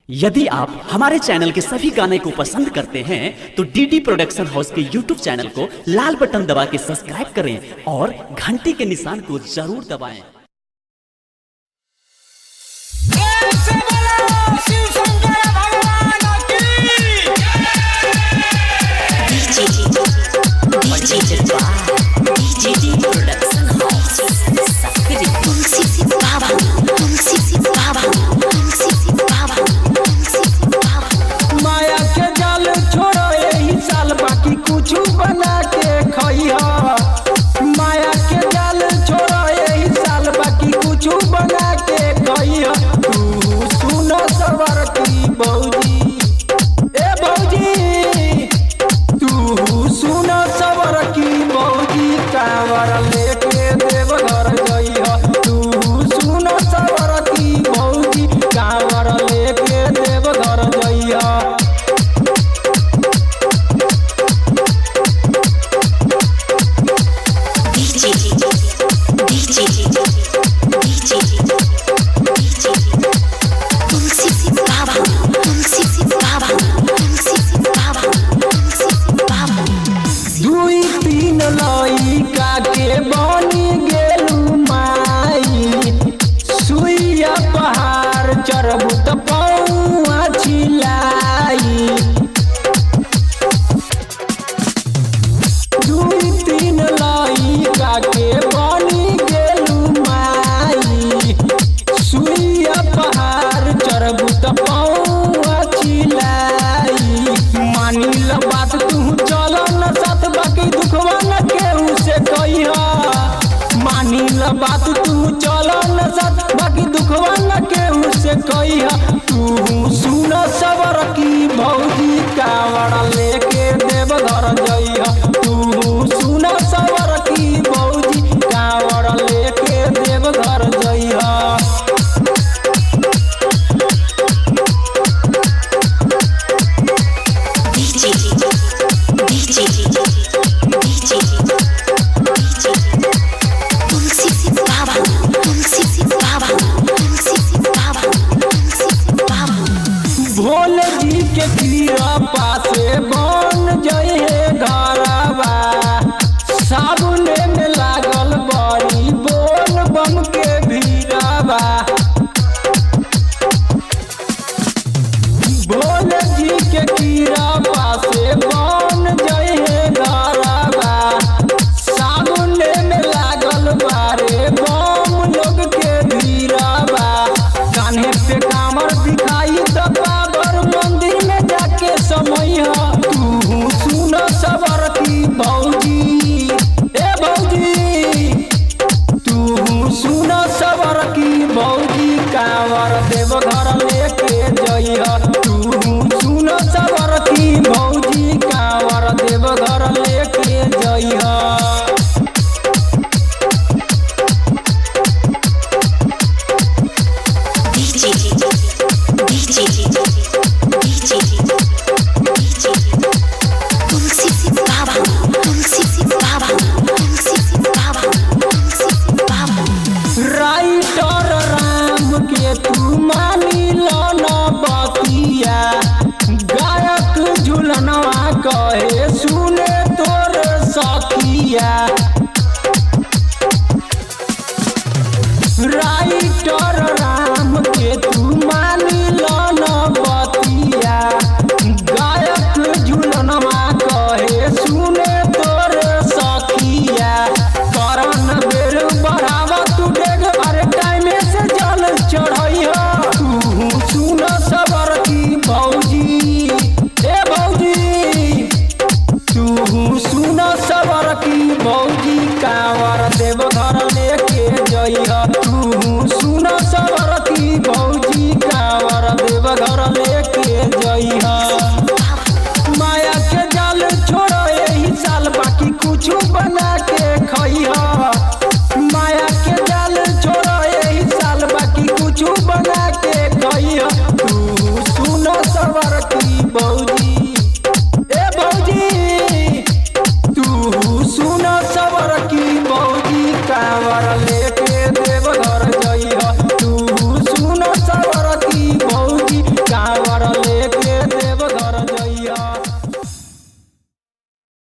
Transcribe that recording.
यदि आप हमारे चैनल के सभी गाने को पसंद करते हैं तो डीडी प्रोडक्शन हाउस के यूट्यूब चैनल को लाल बटन दबा के सब्सक्राइब करें और घंटी के निशान को जरूर दबाएं। माया के जाल छोड़ो यही साल बाकी कुछ बना के खइया। माया के जाल छोड़ो यही साल बाकी कुछ बना के खइया। तू सुनो सवर की बौजी, ए बौजी तू सुनो सवर की बौजी, कांवर लेके देवघर जइहा। तू सुनो सवर की बौजी, कांवर लेके देवघर जइहा। दुई तीन लइका के बनी गेलू माई, सुइया पहाड़ चढ़बू त पौआ छिलाई। दुई तीन लइका के बनी गेलू माई, सुइया पहाड़ चढ़बू त पौआ छिलाई। मानी ल बात तू चल न साथ बाकी दुखवा न केहू से कहिया। मानी ल बात तू चल न साथ बाकी दुखवा न केहू से कहिया। तू सुन सवर की भौजी, कांवड़ लेके देवघर जइहा। तू सुन सवर की भौजी, कांवड़ लेके देवघर जइहा। भोले जी के कृपा से बन जइहे घरवा, साबुने में लागल बड़ी बोल बम के भीड़वा। भोले जी के कृपा से बन जइहे घरवा, साबुने में लागल बारे बम लोग के भीड़वा। कान्हे पे कामर दिखाई दबाबर मंदिर में जाके समैया। तू सुन सबर की भौजी, ए भौजी तू सुन सबर की भौजी, कांवर देवघर लेके जइहा। तू सुन सबर की भौजी, कांवर देवघर लेके जइहा। राइटर राम के तू मानी लो न बतिया, गायक झुलनवा कहे सुने तोर सखिया। राइटर राम के तू मानी लो न बतिया, गायक झुलनवा कहे सुने तोर सखिया। करन बेर बढ़ावा तू डेग अरे टाइमे से जल चढ़ैया। तू सुन सबर की भौजी, ए भौजी तू सुन सबर की भौजी, कांवर देवघर लेके जइहा। तू सुन सबर की भौजी, कांवर देवघर लेके जइहा। माया के जाल छोड़ो यही साल बाकी कुछ बना